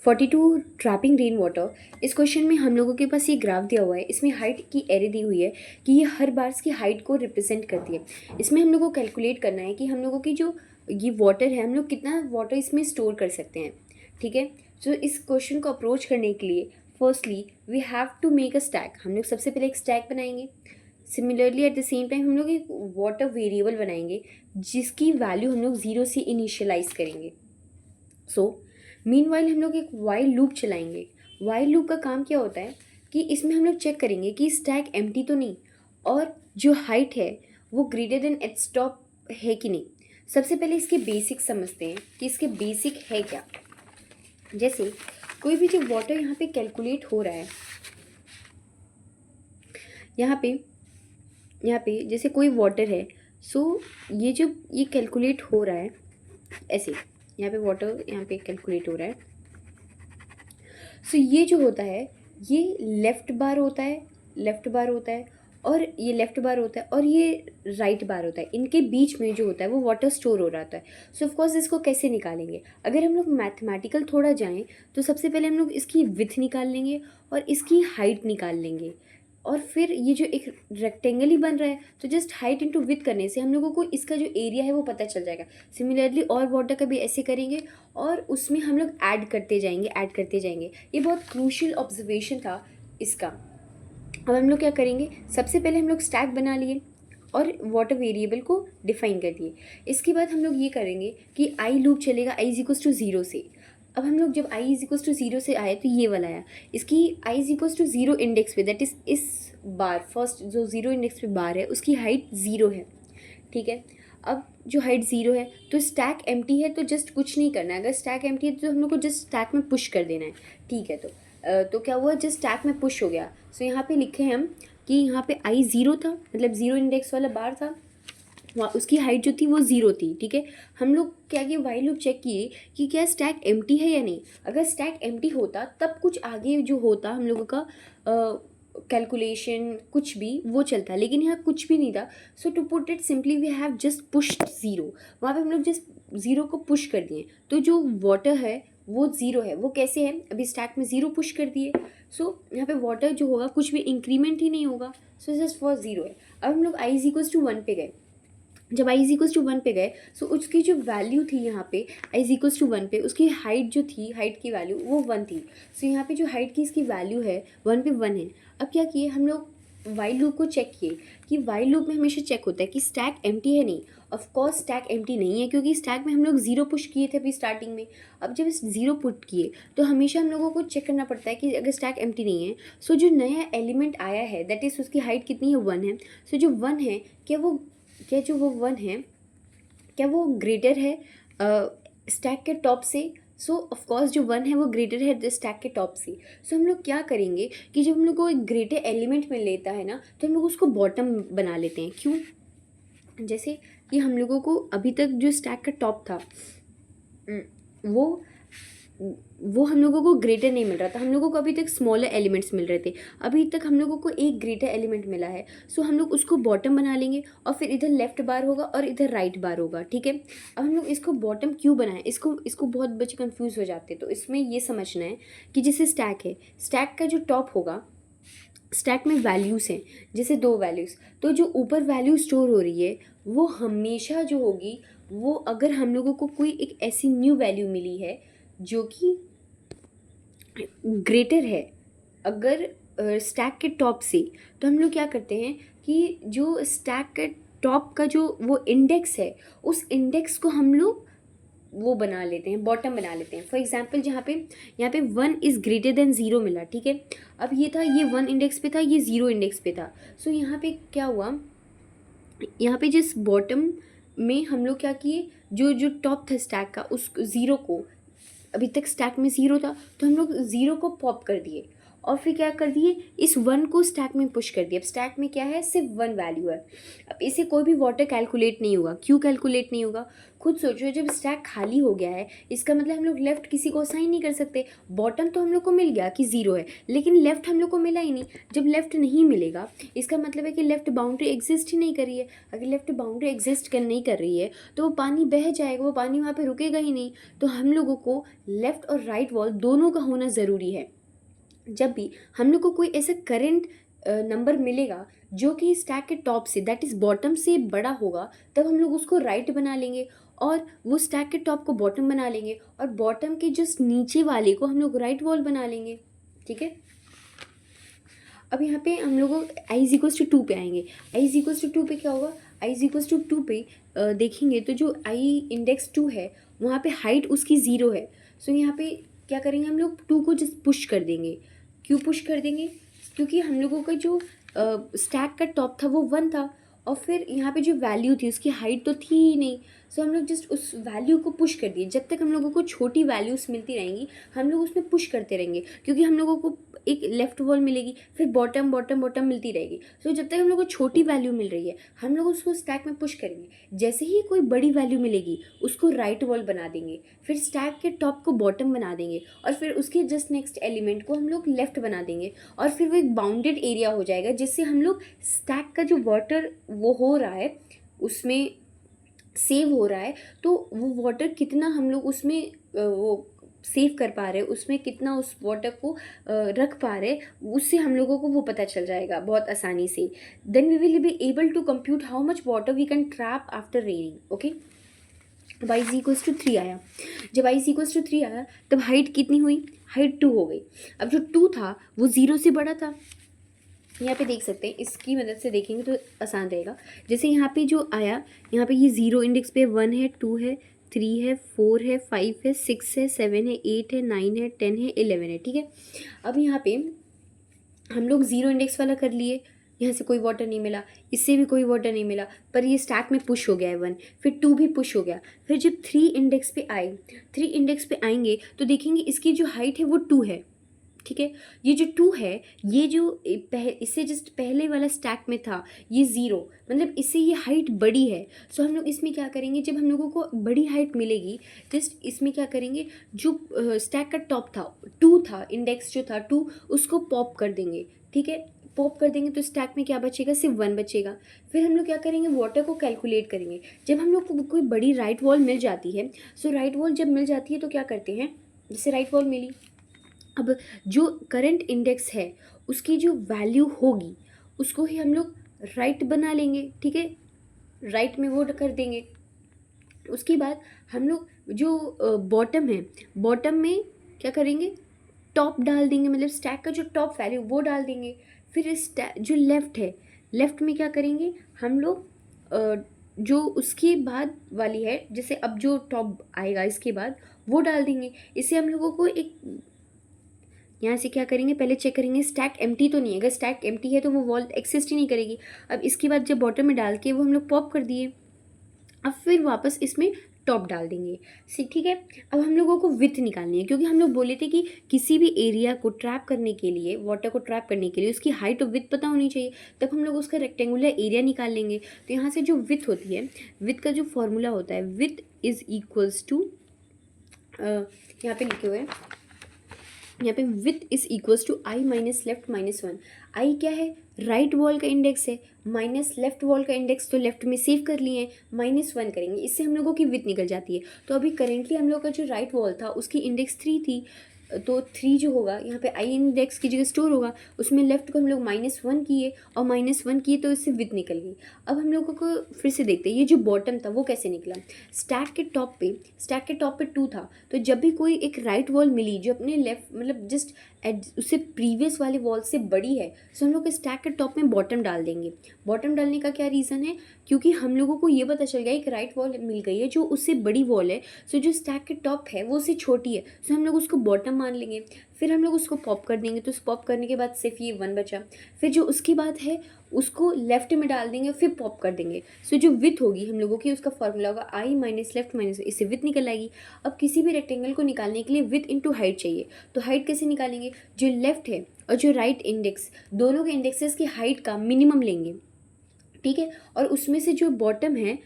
42 trapping rain water. इस question में हम लोगों के पास ये ग्राफ दिया हुआ है, इसमें हाइट की एरे दी हुई है कि ये हर बार्स की हाइट को रिप्रेजेंट करती है। इसमें हम लोग को कैलकुलेट करना है कि हम लोगों की जो ये वाटर है, हम लोग कितना वाटर इसमें स्टोर कर सकते हैं। ठीक है, तो इस क्वेश्चन को अप्रोच करने के लिए firstly we have to make a stack. हम लोग सबसे पहले एक स्टैक बनाएंगे। Similarly at the same time हम लोग एक वाटर वेरिएबल बनाएंगे जिसकी वैल्यू हम लोग 0 से इनिशियलाइज करेंगे। मीनवाइल हम लोग एक वाइल लूप चलाएंगे। वाइल लूप का काम क्या होता है कि इसमें हम लोग चेक करेंगे कि स्टैक एम्प्टी तो नहीं और जो हाइट है वो ग्रेटर देन इट्स टॉप है कि नहीं। सबसे पहले इसके बेसिक समझते हैं कि इसके बेसिक है क्या। जैसे कोई भी जो वाटर यहाँ पे कैलकुलेट हो रहा है, यहाँ पे जैसे कोई वाटर है, सो ये कैलकुलेट हो रहा है ऐसे, यहाँ पे वाटर यहाँ पे कैलकुलेट हो रहा है। सो ये जो होता है ये लेफ़्ट बार होता है और ये लेफ़्ट बार होता है और ये राइट बार होता है। इनके बीच में जो होता है वो वाटर स्टोर हो रहा होता है। सो ऑफकोर्स इसको कैसे निकालेंगे, अगर हम लोग मैथमेटिकल थोड़ा जाएं तो सबसे पहले हम लोग इसकी विड्थ निकाल लेंगे और इसकी हाइट निकाल लेंगे और फिर ये जो एक रेक्टेंगल ही बन रहा है तो जस्ट हाइट इंटू विड्थ करने से हम लोगों को इसका जो एरिया है वो पता चल जाएगा। सिमिलरली और वाटर का भी ऐसे करेंगे और उसमें हम लोग ऐड करते जाएंगे। ये बहुत क्रूशियल ऑब्जर्वेशन था इसका। अब हम लोग क्या करेंगे, सबसे पहले हम लोग स्टैक बना लिए और वाटर वेरिएबल को डिफाइन कर दिए। इसके बाद हम लोग ये करेंगे कि आई लूप चलेगा i इज इक्वल्स टू 0 से। अब हम लोग जब i इज इक्वल्स टू 0 से आए तो ये वाला आया, इसकी i is equals to 0 index पे, दैट इज इस बार फर्स्ट जो 0 इंडेक्स पे बार है उसकी हाइट 0 है। ठीक है, अब जो हाइट 0 है तो स्टैक एम्प्टी है तो जस्ट कुछ नहीं करना है। अगर स्टैक एम्प्टी है तो हम लोग को जस्ट स्टैक में पुश कर देना है। ठीक है, तो क्या हुआ, जस्ट स्टैक में पुश हो गया। सो यहाँ पे लिखे हम कि यहाँ पे i 0 था, मतलब 0 इंडेक्स वाला बार था, वहाँ उसकी हाइट जो थी वो 0 थी। ठीक है, हम लोग क्या किए, वाइल लूप चेक किए कि क्या स्टैक एम्प्टी है या नहीं। अगर स्टैक एम्प्टी होता तब कुछ आगे जो होता हम लोगों का कैलकुलेशन कुछ भी वो चलता, लेकिन यहाँ कुछ भी नहीं था। So to put it simply we have just pushed 0। वहाँ पे हम लोग जस्ट 0 को पुश कर दिए तो जो वाटर है वो 0 है। वो कैसे है, अभी स्टैक में 0 पुश कर दिए, सो यहाँ पे वाटर जो होगा कुछ भी इंक्रीमेंट ही नहीं होगा, सो जस्ट फॉर 0 है। अब हम लोग i इज इक्वल्स टू 1 पे गए। जब i इज इक्वल्स टू 1 पे गए सो उसकी जो वैल्यू थी यहाँ पे i इज इक्वल्स टू 1 पे, उसकी हाइट जो थी, हाइट की वैल्यू वो 1 थी। सो यहाँ पे जो हाइट की इसकी वैल्यू है 1 पे 1 है। अब क्या किए हम लोग, वाइल लूप को चेक किए कि वाइल लूप में हमेशा चेक होता है कि स्टैक एम्प्टी है नहीं। ऑफ कोर्स स्टैक एम्प्टी नहीं है क्योंकि स्टैक में हम लोग 0 पुश किए थे अभी स्टार्टिंग में। अब जब इस 0 पुट किए तो हमेशा हम लोगों को चेक करना पड़ता है कि अगर स्टैक एम्प्टी नहीं है, सो जो नया एलिमेंट आया है दैट इज़ उसकी हाइट कितनी है, 1 है। सो जो 1 है क्या जो वो 1 है क्या वो ग्रेटर है स्टैक के टॉप से। सो ऑफकोर्स जो 1 है वो ग्रेटर है स्टैक के टॉप से। सो हम लोग क्या करेंगे कि जब हम लोग को एक ग्रेटर एलिमेंट मिल लेता है ना तो हम लोग उसको बॉटम बना लेते हैं। क्यों, जैसे कि हम लोगों को अभी तक जो स्टैक का टॉप था वो हम लोगों को ग्रेटर नहीं मिल रहा था, हम लोगों को अभी तक स्मॉलर एलिमेंट्स मिल रहे थे। अभी तक हम लोगों को एक ग्रेटर एलिमेंट मिला है, सो हम लोग उसको बॉटम बना लेंगे और फिर इधर लेफ्ट बार होगा और इधर राइट बार होगा। ठीक है, अब हम लोग इसको बॉटम क्यों बनाएं, इसको बहुत बच्चे कंफ्यूज हो जाते हैं। तो इसमें ये समझना है कि जैसे स्टैक है, स्टैक का जो टॉप होगा, स्टैक में वैल्यूज़ हैं जैसे 2 वैल्यूज़, तो जो ऊपर वैल्यू स्टोर हो रही है वो हमेशा जो होगी वो, अगर हम लोगों को कोई एक ऐसी न्यू वैल्यू मिली है जो कि ग्रेटर है अगर स्टैक के टॉप से, तो हम लोग क्या करते हैं कि जो स्टैक के टॉप का जो वो इंडेक्स है उस इंडेक्स को हम लोग वो बना लेते हैं, बॉटम बना लेते हैं। फॉर एग्जांपल यहाँ पे 1 इज़ ग्रेटर देन 0 मिला। ठीक है, अब ये था, ये 1 इंडेक्स पे था, ये 0 इंडेक्स पे था। सो यहाँ पे क्या हुआ, यहाँ पे जिस बॉटम में हम लोग क्या किए, जो टॉप था स्टैक का उस 0 को, अभी तक स्टैक में 0 था तो हम लोग 0 को पॉप कर दिए और फिर क्या कर दिए, इस 1 को स्टैक में पुश कर दिया। अब स्टैक में क्या है, सिर्फ 1 वैल्यू है। अब इसे कोई भी वाटर कैलकुलेट नहीं होगा। क्यों कैलकुलेट नहीं होगा, खुद सोचो, जब स्टैक खाली हो गया है इसका मतलब हम लोग लेफ़्ट किसी को असाइन नहीं कर सकते। बॉटम तो हम लोग को मिल गया कि 0 है, लेकिन लेफ़्ट हम लोग को मिला ही नहीं। जब लेफ़्ट नहीं मिलेगा इसका मतलब है कि लेफ़्ट बाउंड्री एग्जिस्ट ही नहीं कर रही है। अगर लेफ़्ट बाउंड्री एग्जिस्ट नहीं कर रही है तो वो पानी बह जाएगा, वो पानी वहाँ पे रुकेगा ही नहीं। तो हम लोगों को लेफ़्ट और राइट वॉल दोनों का होना ज़रूरी है। जब भी हम लोग को कोई ऐसा करंट नंबर मिलेगा जो कि स्टैक के टॉप से, दैट इज़ बॉटम से बड़ा होगा, तब हम लोग उसको राइट बना लेंगे और वो स्टैक के टॉप को बॉटम बना लेंगे और बॉटम के जस्ट नीचे वाले को हम लोग राइट वॉल बना लेंगे। ठीक है, अब यहाँ पे हम लोग आई इज इक्वल्स टू 2 पे आएंगे। आई इज इक्वल्स टू 2 पे क्या होगा, आई इज इक्वल्स टू 2 पे देखेंगे तो जो आई इंडेक्स 2 है वहाँ पे हाइट उसकी 0 है। सो यहाँ पे क्या करेंगे, हम लोग 2 को जस्ट पुश कर देंगे। क्यों पुश कर देंगे, क्योंकि हम लोगों का जो स्टैक का टॉप था वो 1 था और फिर यहाँ पे जो वैल्यू थी उसकी हाइट तो थी ही नहीं। सो हम लोग जस्ट उस वैल्यू को पुश कर दिए। जब तक हम लोगों को छोटी वैल्यूज़ मिलती रहेंगी हम लोग उसमें पुश करते रहेंगे, क्योंकि हम लोगों को एक लेफ्ट वॉल मिलेगी, फिर बॉटम बॉटम बॉटम मिलती रहेगी। सो जब तक हम लोग को छोटी वैल्यू मिल रही है हम लोग उसको स्टैक में पुश करेंगे। जैसे ही कोई बड़ी वैल्यू मिलेगी उसको राइट वॉल बना देंगे, फिर स्टैक के टॉप को बॉटम बना देंगे और फिर उसके जस्ट नेक्स्ट एलिमेंट को हम लोग लेफ्ट बना देंगे और फिर वो एक बाउंडेड एरिया हो जाएगा, जिससे हम लोग स्टैक का जो वाटर वो हो रहा है उसमें सेव हो रहा है, तो वो वाटर कितना हम लोग उसमें वो सेव कर पा रहे हैं, उसमें कितना उस वाटर को रख पा रहे हैं, उससे हम लोगों को वो पता चल जाएगा बहुत आसानी से। Then we will be able to compute how much water we can trap after raining. Okay, अब आई इज इक्वल्स टू 3 आया। जब आई इज इक्वल्स टू 3 आया तब हाइट कितनी हुई, हाइट 2 हो गई। अब जो 2 था वो 0 से बड़ा था। यहाँ पे देख सकते हैं, इसकी मदद से देखेंगे तो आसान रहेगा। जैसे यहाँ पे जो आया, यहाँ पे ये 0 इंडेक्स पे 1 है, 2 है, 3 है, 4 है, 5 है, 6 है, 7 है, 8 है, 9 है, 10 है, 11 है। ठीक है, अब यहाँ पे हम लोग 0 इंडेक्स वाला कर लिए, यहाँ से कोई वाटर नहीं मिला, इससे भी कोई वाटर नहीं मिला, पर ये स्टैक में पुश हो गया है 1, फिर 2 भी पुश हो गया। फिर जब 3 इंडेक्स पे आए, 3 इंडेक्स पे आएंगे तो देखेंगे इसकी जो हाइट है वो 2 है। ठीक है, ये जो 2 है, ये जो इससे जस्ट पहले वाला स्टैक में था ये 0, मतलब इससे ये हाइट बड़ी है। सो हम लोग इसमें क्या करेंगे, जब हम लोगों को बड़ी हाइट मिलेगी जस्ट इसमें क्या करेंगे, जो स्टैक का टॉप था 2 था, इंडेक्स जो था 2, उसको पॉप कर देंगे। ठीक है, पॉप कर देंगे तो स्टैक में क्या बचेगा, सिर्फ 1 बचेगा। फिर हम लोग क्या करेंगे, वाटर को कैलकुलेट करेंगे। जब हम लोग को कोई बड़ी राइट वॉल मिल जाती है, सो राइट वॉल जब मिल जाती है तो क्या करते हैं, जैसे राइट वॉल मिली, अब जो करंट इंडेक्स है उसकी जो वैल्यू होगी उसको ही हम लोग राइट बना लेंगे। ठीक है, राइट में वो कर देंगे। उसके बाद हम लोग जो बॉटम है, बॉटम में क्या करेंगे, टॉप डाल देंगे, मतलब स्टैक का जो टॉप वैल्यू वो डाल देंगे। फिर जो लेफ़्ट है, लेफ़्ट में क्या करेंगे हम लोग, जो उसके बाद वाली है, जैसे अब जो टॉप आएगा इसके बाद वो डाल देंगे। इससे हम लोगों को एक, यहाँ से क्या करेंगे, पहले चेक करेंगे स्टैक एम्प्टी तो नहीं है। अगर स्टैक एम्प्टी है तो वो वॉल एक्सिस्ट ही नहीं करेगी। अब इसके बाद जब बॉटम में डाल के वो हम लोग पॉप कर दिए, अब फिर वापस इसमें टॉप डाल देंगे। ठीक है, अब हम लोगों को विथ निकालनी है, क्योंकि हम लोग बोले थे कि किसी भी एरिया को ट्रैप करने के लिए, वाटर को ट्रैप करने के लिए उसकी हाइट और विथ पता होनी चाहिए, तब हम लोग उसका रेक्टेंगुलर एरिया निकाल लेंगे। तो यहाँ से जो विथ होती है, विथ का जो फॉर्मूला होता है, विथ इज़ इक्वल्स टू, यहाँ पे लिखे हुए हैं, यहाँ पे width is equals to i minus left minus 1। I क्या है, राइट वॉल का इंडेक्स है, माइनस लेफ्ट वॉल का इंडेक्स तो लेफ्ट में सेव कर लिए हैं, -1 करेंगे, इससे हम लोगों की विथ निकल जाती है। तो अभी करेंटली हम लोग का जो राइट वॉल था उसकी इंडेक्स 3 थी, तो 3 जो होगा यहाँ पे आई इंडेक्स की जगह स्टोर होगा, उसमें लेफ्ट को हम लोग -1 किए और -1 किए तो इससे विथ निकल गई। अब हम लोगों को फिर से देखते हैं ये जो बॉटम था वो कैसे निकला। स्टैक के टॉप पे 2 था, तो जब भी कोई एक राइट वॉल मिली जो अपने लेफ्ट, मतलब जस्ट उससे प्रीवियस वाले वॉल से बड़ी है, सो हम लोग स्टैक के टॉप में बॉटम डाल देंगे। बॉटम डालने का क्या रीज़न है, क्योंकि हम लोगों को ये पता चल गया एक राइट वॉल मिल गई है जो उससे बड़ी वॉल है, सो जो स्टैक के टॉप है वो उससे छोटी है, सो हम लोग उसको बॉटम मान लेंगे। फिर हम लोग उसको पॉप कर देंगे, तो उस पॉप करने के बाद सिर्फ ये 1 बचा। फिर जो उसके बाद है उसको लेफ्ट में डाल देंगे, फिर पॉप कर देंगे। सो जो विथ होगी हम लोगों की, उसका फॉर्मूला होगा आई माइनस लेफ्ट माइनस, इससे विथ निकल आएगी। अब किसी भी रेक्टेंगल को निकालने के लिए विथ इंटू हाइट चाहिए, तो हाइट कैसे निकालेंगे? जो लेफ्ट है और जो राइट इंडेक्स, दोनों के इंडेक्सेस की हाइट का मिनिमम लेंगे, ठीक है। और उसमें से जो बॉटम है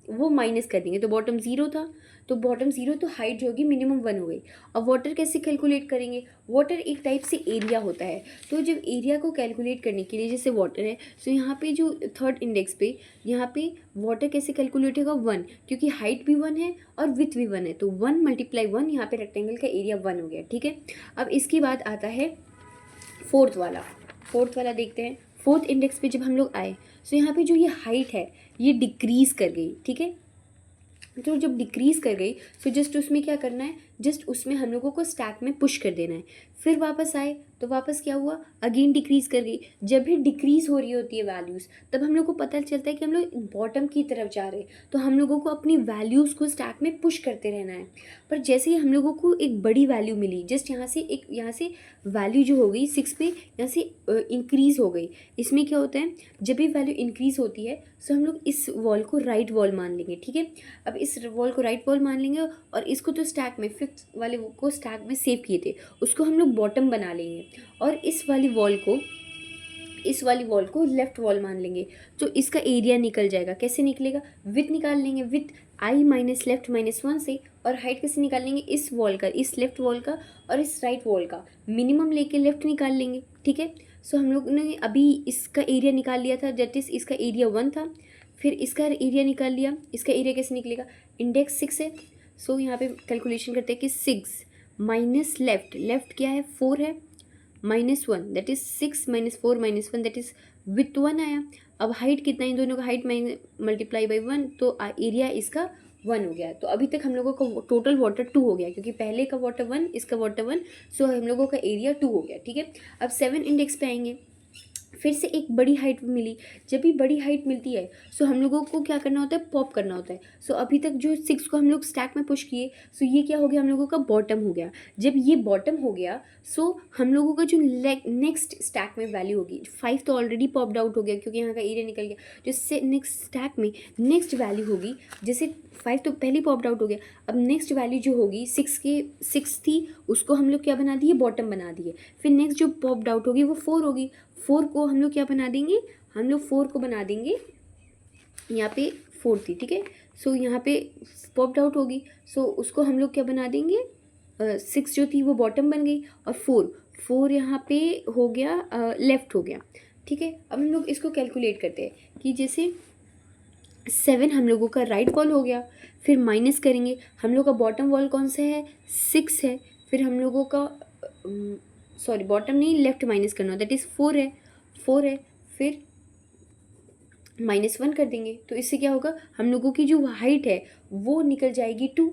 वो माइनस कर देंगे, तो बॉटम 0 था, तो बॉटम 0, तो हाइट जो होगी मिनिमम 1 हो गई। अब वाटर कैसे कैलकुलेट करेंगे? वाटर एक टाइप से एरिया होता है, तो जब एरिया को कैलकुलेट करने के लिए, जैसे वाटर है, तो यहाँ पे जो थर्ड इंडेक्स पे यहाँ पे वाटर कैसे कैलकुलेट होगा? 1, क्योंकि हाइट भी 1 है और विथ भी 1 है, तो 1 × 1 यहाँ पे रेक्टेंगल का एरिया 1 हो गया, ठीक है। अब इसके बाद आता है फोर्थ वाला देखते हैं। फोर्थ इंडेक्स पे जब हम लोग आए, सो यहाँ पे जो ये हाइट है ये डिक्रीज़ कर गई, ठीक है। तो जब डिक्रीज़ कर गई, सो जस्ट उसमें क्या करना है, जस्ट उसमें हम लोगों को स्टैक में पुश कर देना है। फिर वापस आए तो वापस क्या हुआ, अगेन डिक्रीज़ कर गई। जब भी डिक्रीज़ हो रही होती है वैल्यूज़, तब हम लोग को पता चलता है कि हम लोग बॉटम की तरफ जा रहे हैं, तो हम लोगों को अपनी वैल्यूज़ को स्टैक में पुश करते रहना है। पर जैसे ही हम लोगों को एक बड़ी वैल्यू मिली, जस्ट यहाँ से वैल्यू जो हो गई 6 पे, यहाँ से इंक्रीज़ हो गई। इसमें क्या होता है, जब भी वैल्यू इंक्रीज़ होती है, सो हम लोग इस वॉल को राइट वॉल मान लेंगे, ठीक है। अब इस वॉल को राइट वॉल मान लेंगे, और इसको तो स्टैक में, फिफ्थ वाले को स्टैक में सेव किए थे, उसको हम लोग बॉटम बना लेंगे, और इस वाली वॉल को लेफ्ट वॉल मान लेंगे। तो इसका एरिया निकल जाएगा। कैसे निकलेगा? विथ निकाल लेंगे, with I minus left minus 1 से। और हाइट कैसे निकाल लेंगे? इस वॉल का, इस लेफ्ट वॉल का और इस राइट वॉल का मिनिमम लेके लेफ्ट निकाल लेंगे, ठीक है। सो हम लोग ने अभी इसका एरिया निकाल लिया था, दैट इज़ इसका एरिया 1 था। फिर इसका एरिया निकाल लिया। इसका एरिया कैसे निकलेगा? इंडेक्स 6 है, सो यहाँ पे कैलकुलेशन करते हैं कि 6 माइनस लेफ्ट क्या है? 4 है, -1 that is 6 - 4 - 1 that is with 1 आया। अब हाइट कितना है? इन दोनों का हाइट मल्टीप्लाई बाई 1, तो एरिया इसका 1 हो गया। तो अभी तक हम लोगों का टोटल वाटर 2 हो गया, क्योंकि पहले का वाटर 1, इसका वाटर 1, सो हम लोगों का एरिया 2 हो गया, ठीक है। अब 7 इंडेक्स पे आएंगे। फिर से एक बड़ी हाइट मिली। जब भी बड़ी हाइट मिलती है, सो हम लोगों को क्या करना होता है? पॉप करना होता है। सो अभी तक जो 6 को हम लोग स्टैक में पुश किए, सो ये क्या हो गया? हम लोगों का बॉटम हो गया। जब ये बॉटम हो गया, सो हम लोगों का जो नेक्स्ट स्टैक में वैल्यू होगी, 5 तो ऑलरेडी पॉप्ड आउट हो गया क्योंकि यहाँ का एरिया निकल गया। जिससे नेक्स्ट स्टैक में नेक्स्ट वैल्यू होगी, जैसे 5 तो पहले पॉप्ड आउट हो गया, अब नेक्स्ट वैल्यू जो होगी 6 थी, उसको हम लोग क्या बना दिए? बॉटम बना दिए। फिर नेक्स्ट जो पॉप्ड आउट होगी वो 4 होगी। 4 को हम लोग क्या बना देंगे? हम लोग 4 को बना देंगे, यहाँ पे 4 थी, ठीक है। सो यहाँ पे पॉप्ड आउट होगी, सो उसको हम लोग क्या बना देंगे? 6 जो थी वो बॉटम बन गई, और 4 यहाँ पे हो गया, लेफ्ट हो गया, ठीक है। अब हम लोग इसको कैलकुलेट करते हैं कि जैसे 7 हम लोगों का राइट वॉल हो गया, फिर माइनस करेंगे, हम लोग का बॉटम वॉल कौन सा है? 6 है। फिर हम लोगों का सॉरी बॉटम नहीं, लेफ्ट माइनस करना, दैट इज़ 4 है। फिर -1 कर देंगे, तो इससे क्या होगा? हम लोगों की जो हाइट है वो निकल जाएगी 2,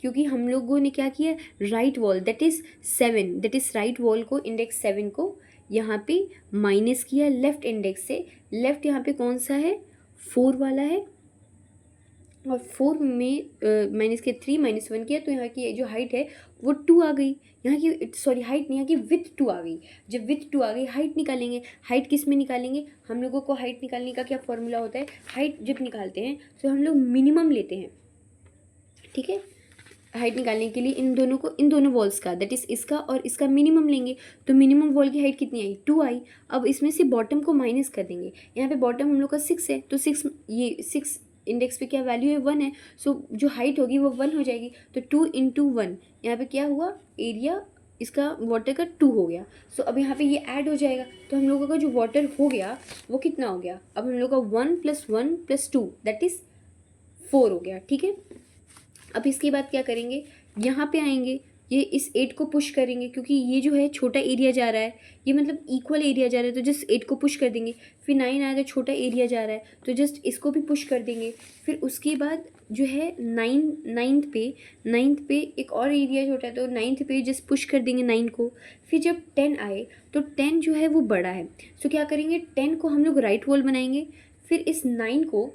क्योंकि हम लोगों ने क्या किया? Right wall that is 7, that is right wall को, इंडेक्स 7 को यहाँ पे माइनस किया लेफ्ट इंडेक्स से। लेफ्ट यहाँ पे कौन सा है? 4 वाला है, और 4 में माइनस के 3 -1 किया, तो यहाँ की जो हाइट है वो 2 आ गई। यहाँ की सॉरी हाइट नहीं, यहाँ की विथ 2 आ गई। जब विथ 2 आ गई, हाइट निकालेंगे। हाइट किस में निकालेंगे? हम लोगों को हाइट निकालने का क्या फॉर्मूला होता है? हाइट जब निकालते हैं तो हम लोग मिनिमम लेते हैं, ठीक है। हाइट निकालने के लिए इन दोनों वॉल्स का, दैट इज़ इसका और इसका मिनिमम लेंगे। तो मिनिमम वॉल की हाइट कितनी आई? 2 आई। अब इसमें से बॉटम को माइनस कर देंगे। यहाँ पे बॉटम हम लोग का 6 है, तो 6 इंडेक्स पे क्या वैल्यू है? 1 है। सो जो हाइट होगी वो 1 हो जाएगी। तो 2 × 1 यहाँ पे क्या हुआ? एरिया इसका वाटर का 2 हो गया। सो अब यहाँ पे ये ऐड हो जाएगा, तो हम लोगों का जो वाटर हो गया वो कितना हो गया? अब हम लोग का 1 + 1 + 2 दैट इज़ 4 हो गया, ठीक है। अब इसके बाद क्या करेंगे? यहाँ पे आएंगे, ये इस 8 को पुश करेंगे, क्योंकि ये जो है छोटा एरिया जा रहा है, ये मतलब इक्वल एरिया जा रहा है, तो जस्ट 8 को पुश कर देंगे। फिर 9 आएगा, छोटा एरिया जा रहा है, तो जस्ट इसको भी पुश कर देंगे। फिर उसके बाद जो है 9th पे एक और एरिया छोटा है, तो 9th पे जस्ट पुश कर देंगे 9 को। फिर जब 10 आए, तो 10 जो है वो बड़ा है, तो क्या करेंगे? 10 को हम लोग राइट वॉल बनाएंगे। फिर इस 9 को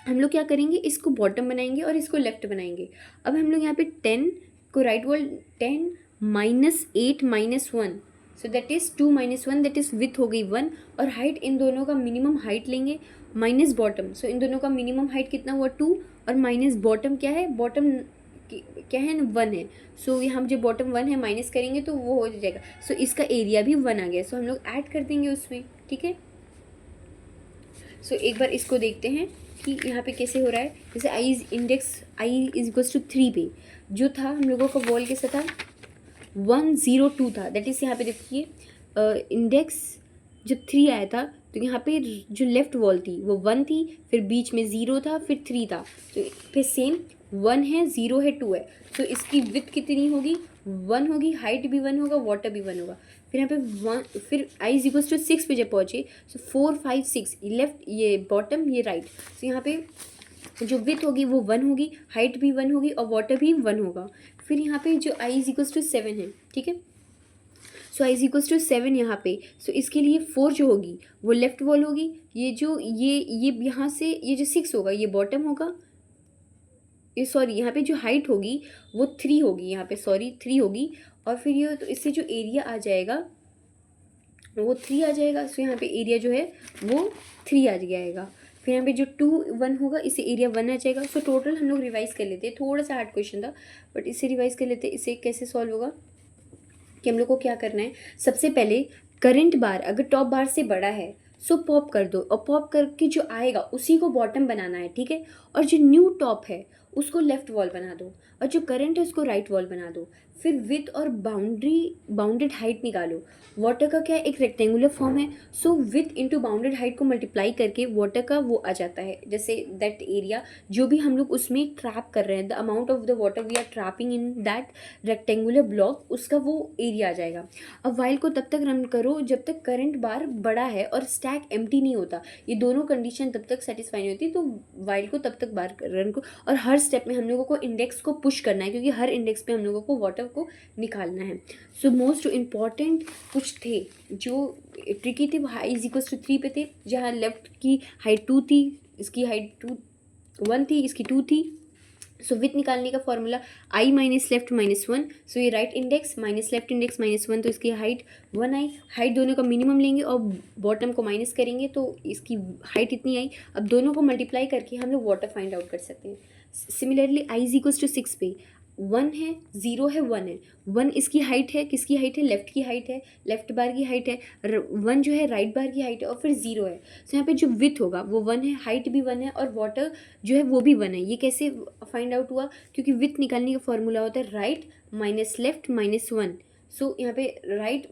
हम लोग क्या करेंगे? इसको बॉटम बनाएंगे और इसको लेफ्ट बनाएंगे। अब हम लोग यहाँ पे 10 आपको right wall 10 minus 8 minus 1, so that is 2 minus 1, that is with हो गई 1, और हाइट इन दोनों का मिनिमम हाइट लेंगे माइनस बॉटम, सो इन दोनों का मिनिमम हाइट कितना हुआ 2, और माइनस बॉटम क्या है, बॉटम क्या है 1 है, सो यहाँ जो बॉटम 1 है माइनस करेंगे तो वो हो जाएगा, सो इसका एरिया भी 1 आ गया, सो हम लोग ऐड कर देंगे उसमें, ठीक है। सो एक बार इसको देखते हैं कि यहाँ पे कैसे हो रहा है। जैसे आई इज इक्वल्स टू 3 पे जो था हम लोगों का वॉल कैसा था 102 था, दैट इज़ यहाँ पे देखिए इंडेक्स जब 3 आया था तो यहाँ पे जो लेफ्ट वॉल थी वो 1 थी, फिर बीच में 0 था, फिर 3 था, तो फिर सेम 1 है 0 है 2 है, तो इसकी विड्थ कितनी होगी 1 होगी, हाइट भी 1 होगा, वाटर भी 1 होगा। फिर यहाँ पे 1, फिर आई इज इक्वल्स टू 6 पे जब पहुँचे सो 4 5 6 लेफ्ट, ये बॉटम ये राइट, तो यहाँ पे जो विथ होगी वो 1 होगी, हाइट भी 1 होगी और वाटर भी 1 होगा। फिर यहाँ पे जो आई इज इक्वल्स टू 7 है, ठीक है, सो आई इज इक्वल्स टू 7 यहाँ पे, सो इसके लिए 4 जो होगी वो लेफ्ट वॉल होगी, ये जो ये यहाँ से ये जो 6 होगा ये बॉटम होगा, ये सॉरी यहाँ पे जो हाइट होगी वो 3 होगी, यहाँ पे सॉरी 3 होगी, और फिर ये तो इससे जो एरिया आ जाएगा वो 3 आ जाएगा, सो यहाँ पे एरिया जो है वो 3 आ जाएगा। फिर यहाँ पे जो 2 1 होगा इससे एरिया 1 आ जाएगा। सो टोटल हम लोग रिवाइज कर लेते हैं, थोड़ा सा हार्ड क्वेश्चन था बट इसे रिवाइज कर लेते हैं। इसे कैसे सॉल्व होगा कि हम लोग को क्या करना है, सबसे पहले करंट बार अगर टॉप बार से बड़ा है सो पॉप कर दो, और पॉप करके जो आएगा उसी को बॉटम बनाना है, ठीक है, और जो न्यू टॉप है उसको लेफ्ट वॉल बना दो, और जो करंट है उसको राइट वॉल बना दो। फिर विथ और बाउंडेड हाइट निकालो। वाटर का क्या है, एक रेक्टेंगुलर फॉर्म है, so with into bounded height को मल्टीप्लाई करके वाटर का वो आ जाता है, जैसे दैट एरिया जो भी हम लोग उसमें ट्रैप कर रहे हैं, the amount of the water we are trapping in that rectangular block, उसका वो एरिया आ जाएगा। अब वाइल को तब तक रन करो जब तक करंट बार बड़ा है और स्टैक एम्प्टी नहीं होता, ये दोनों कंडीशन तब तक सेटिस्फाई नहीं होती, तो वाइल को तब तक बार रन को, और हर स्टेप में हम लोगों को इंडेक्स को पुश करना है क्योंकि हर इंडेक्स पे हम लोगों को वाटर को निकालना है। सो मोस्ट इम्पॉर्टेंट कुछ थे जो ट्रिकी थे, हाई इज इक्वल्स टू 3 पे थे, जहाँ लेफ्ट की हाइट 2 थी, इसकी हाइट 1 थी, इसकी 2 थी। सो विथ निकालने का formula I minus left minus 1, सो ये right index minus left index minus 1, तो इसकी हाइट 1 आई, हाइट दोनों का मिनिमम लेंगे और बॉटम को माइनस करेंगे तो इसकी हाइट इतनी आई। अब दोनों को मल्टीप्लाई करके हम लोग वाटर फाइंड आउट कर सकते हैं। Similarly i is equals to 6 पे 1 है 0 है 1 है, 1 इसकी हाइट है, किसकी हाइट है, लेफ्ट की हाइट है, लेफ्ट बार की हाइट है, 1 जो है राइट बार की हाइट है, और फिर 0 है, सो यहाँ पे जो विथ होगा वो 1 है, हाइट भी 1 है, और वाटर जो है वो भी 1 है। ये कैसे फाइंड आउट हुआ, क्योंकि विथ निकालने का फॉर्मूला होता है राइट माइनस लेफ्ट माइनस 1, सो यहाँ पे राइट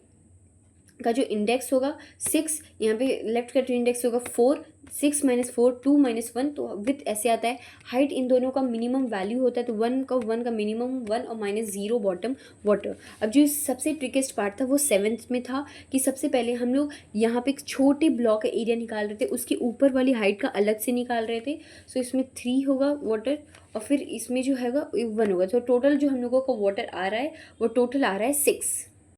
का जो इंडेक्स होगा 6, यहाँ पे लेफ्ट का जो इंडेक्स होगा 4, 6 माइनस 4 2 माइनस 1, तो विथ ऐसे आता है। हाइट इन दोनों का मिनिमम वैल्यू होता है, तो 1 का मिनिमम 1 और माइनस 0 बॉटम वाटर। अब जो सबसे ट्रिकेस्ट पार्ट था वो 7th में था कि सबसे पहले हम लोग यहाँ पे एक छोटे ब्लॉक का एरिया निकाल रहे थे, उसके ऊपर वाली हाइट का अलग से निकाल रहे थे, सो इसमें 3 होगा वाटर और फिर इसमें जो हैगा 1 होगा, तो टोटल जो हम लोगों का वाटर आ रहा है वो टोटल आ रहा है 6।